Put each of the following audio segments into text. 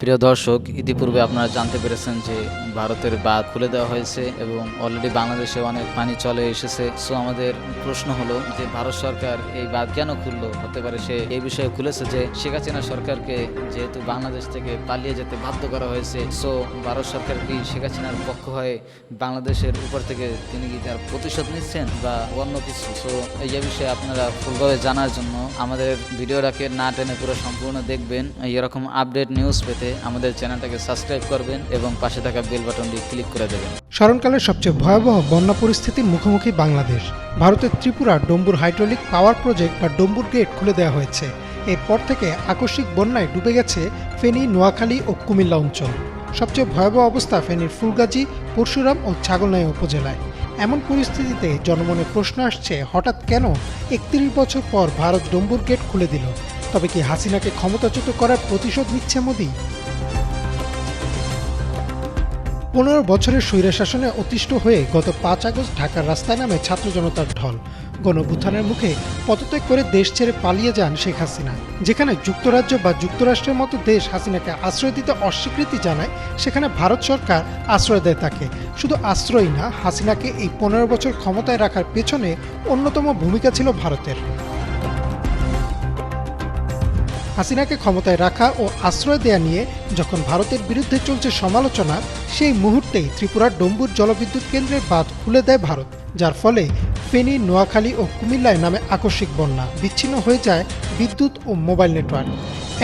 প্রিয় দর্শক, ইতিপূর্বে আপনারা জানতে পেরেছেন যে ভারতের বাঁধ খুলে দেওয়া হয়েছে এবং অলরেডি বাংলাদেশে অনেক পানি চলে এসেছে। সো আমাদের প্রশ্ন হলো যে ভারত সরকার এই বাঁধ কেন খুললো? হতে পারে সে এই বিষয়ে খুলেছে যে শেখ হাসিনা সরকারকে যেহেতু বাংলাদেশ থেকে পালিয়ে যেতে বাধ্য করা হয়েছে, সো ভারত সরকার কি শেখ হাসিনার পক্ষ হয়ে বাংলাদেশের উপর থেকে তিনি কি তার প্রতিশোধ নিচ্ছেন বা অন্য কিছু? সো এই বিষয়ে আপনারা ফুলভাবে জানার জন্য আমাদের ভিডিওটাকে না টেনে পুরো সম্পূর্ণ দেখবেন। এরকম আপডেট নিউজ পেতে আমাদের চ্যানেলটাকে সাবস্ক্রাইব করবেন এবং পাশে থাকা বেল বাটনটি ক্লিক করে দেবেন। স্মরণকালের সবচেয়ে ভয়াবহ বন্যা পরিস্থিতির মুখোমুখি বাংলাদেশ। ভারতের ত্রিপুরা ডম্বুর হাইড্রোলিক পাওয়ার প্রজেক্ট বা ডম্বুর গেট খুলে দেওয়া হয়েছে। এরপর থেকে আকস্মিক বন্যায় ডুবে গেছে ফেনী, নোয়াখালী ও কুমিল্লা অঞ্চল। সবচেয়ে ভয়াবহ অবস্থা ফেনীর ফুলগাজী, পরশুরাম ও ছাগলনাইয়া উপজেলায়। এমন পরিস্থিতিতে জনমনে প্রশ্ন আসছে, হঠাৎ কেন ৩১ বছর পর ভারত ডম্বুর গেট খুলে দিল? তবে কি হাসিনাকে ক্ষমতাচ্যুত করার প্রতিশোধ নিচ্ছে মোদি? ১৫ বছরের স্বৈরশাসনে অতিষ্ঠ হয়ে গত ৫ আগস্ট ঢাকার রাস্তায় নামে ছাত্র জনতার ঢল। গণঅভ্যুত্থানের মুখে পদত্যাগ করে দেশ ছেড়ে পালিয়ে যান শেখ হাসিনা। যেখানে যুক্তরাজ্য বা যুক্তরাষ্ট্রের মতো দেশ হাসিনাকে আশ্রয় দিতে অস্বীকৃতি জানায়, সেখানে ভারত সরকার আশ্রয় দেয় তাকে। শুধু আশ্রয় না, হাসিনাকে এই ১৫ বছর ক্ষমতায় রাখার পেছনে অন্যতম ভূমিকা ছিল ভারতের। হাসিনাকে ক্ষমতায় রাখা ও আশ্রয় দেয়া নিয়ে যখন ভারতের বিরুদ্ধে চলছে সমালোচনা, সেই মুহূর্তেই ত্রিপুরার ডম্বুর জলবিদ্যুৎ কেন্দ্রের বাঁধ খুলে দেয় ভারত, যার ফলে ফেনী, নোয়াখালী ও কুমিল্লায় নামে আকস্মিক বন্যা। বিচ্ছিন্ন হয়ে যায় বিদ্যুৎ ও মোবাইল নেটওয়ার্ক।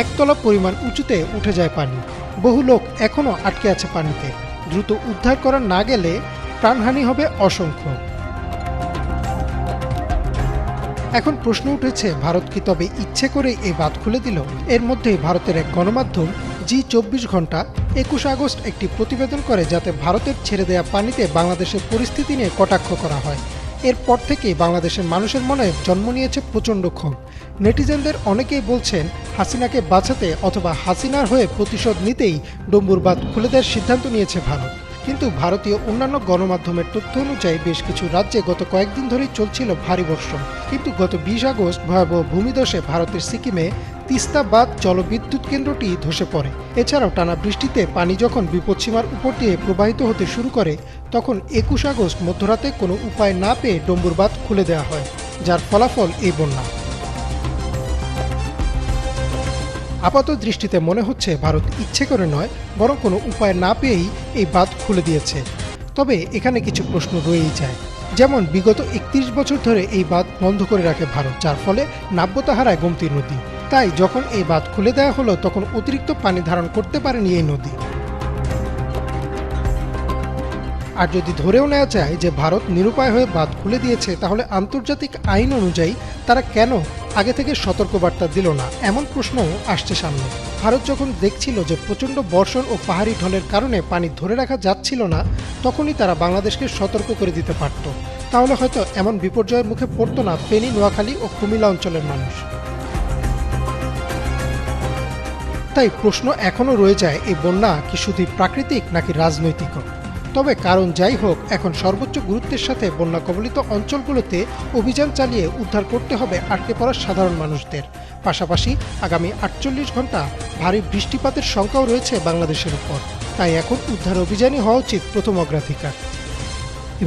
একতলা পরিমাণ উঁচুতে উঠে যায় পানি। বহু লোক এখনও আটকে আছে পানিতে। দ্রুত উদ্ধার করা না গেলে প্রাণহানি হবে অসংখ্য। এখন প্রশ্ন উঠেছে, ভারত কি তবে ইচ্ছে করে এই বাঁধ খুলে দিল? এর মধ্যেই ভারতের এক গণমাধ্যম জি24 ঘন্টা ২১ আগস্ট একটি প্রতিবেদন করে, যাতে ভারতের ছেড়ে দেয়া পানিতে বাংলাদেশের পরিস্থিতি নিয়ে কটাক্ষ করা হয়। এরপর থেকেই বাংলাদেশের মানুষের মনে জন্ম নিয়েছে প্রচণ্ড ক্ষোভ। নেটিজেনদের অনেকেই বলছেন, হাসিনাকে বাঁচাতে অথবা হাসিনার হয়ে প্রতিশোধ নিতেই ডম্বুর বাঁধ খুলে দেওয়ার সিদ্ধান্ত নিয়েছে ভারত। কিন্তু ভারতীয় অন্যান্য গণমাধ্যমের তথ্য অনুযায়ী বেশ কিছু রাজ্যে গত কয়েকদিন ধরেই চলছিল ভারী বর্ষণ। কিন্তু গত ২০ আগস্ট ভয়াবহ ভূমিধসে ভারতের সিকিমে তিস্তা বাঁধ জলবিদ্যুৎ কেন্দ্রটি ধসে পড়ে। এছাড়াও টানা বৃষ্টিতে পানি যখন বিপদসীমার উপর দিয়ে প্রবাহিত হতে শুরু করে, তখন ২১ আগস্ট মধ্যরাতে কোনো উপায় না পেয়ে ডম্বুর বাঁধ খুলে দেওয়া হয়, যার ফলাফল এই বন্যা। আপাত দৃষ্টিতে মনে হচ্ছে ভারত ইচ্ছে করে নয়, বরং কোনো উপায় না পেয়েই এই বাঁধ খুলে দিয়েছে। তবে এখানে কিছু প্রশ্ন রয়েই যায়। যেমন, বিগত ৩১ বছর ধরে এই বাঁধ বন্ধ করে রাখে ভারত, যার ফলে নাব্যতা হারায় গোমতী নদী। তাই যখন এই বাঁধ খুলে দেওয়া হলো, তখন অতিরিক্ত পানি ধারণ করতে পারেনি এই নদী। আর যদি ধরেও নেওয়া যায় যে ভারত নিরুপায় হয়ে বাঁধ খুলে দিয়েছে, তাহলে আন্তর্জাতিক আইন অনুযায়ী তারা কেন আগে থেকে সতর্কবার্তা দিল না? এমন প্রশ্নও আসছে সামনে। ভারত যখন দেখছিল যে প্রচণ্ড বর্ষণ ও পাহাড়ি ঢলের কারণে পানি ধরে রাখা যাচ্ছিল না, তখনই তারা বাংলাদেশকে সতর্ক করে দিতে পারত। তাহলে হয়তো এমন বিপর্যয়ের মুখে পড়তো না ফেনী, নোয়াখালী ও কুমিল্লা অঞ্চলের মানুষ। তাই প্রশ্ন এখনও রয়ে যায়, এই বন্যা কি শুধুই প্রাকৃতিক নাকি রাজনৈতিক? তবে কারণ যাই হোক, এখন সর্বোচ্চ গুরুত্বের সাথে বন্যা কবলিত অঞ্চলগুলোতে অভিযান চালিয়ে উদ্ধার করতে হবে আটকে পড়া সাধারণ মানুষদের। পাশাপাশি আগামী ৪৮ ঘন্টা ভারী বৃষ্টিপাতের সংখ্যাও রয়েছে বাংলাদেশের উপর। তাই এখন উদ্ধার অভিযানই হওয়া উচিত প্রথম অগ্রাধিকার।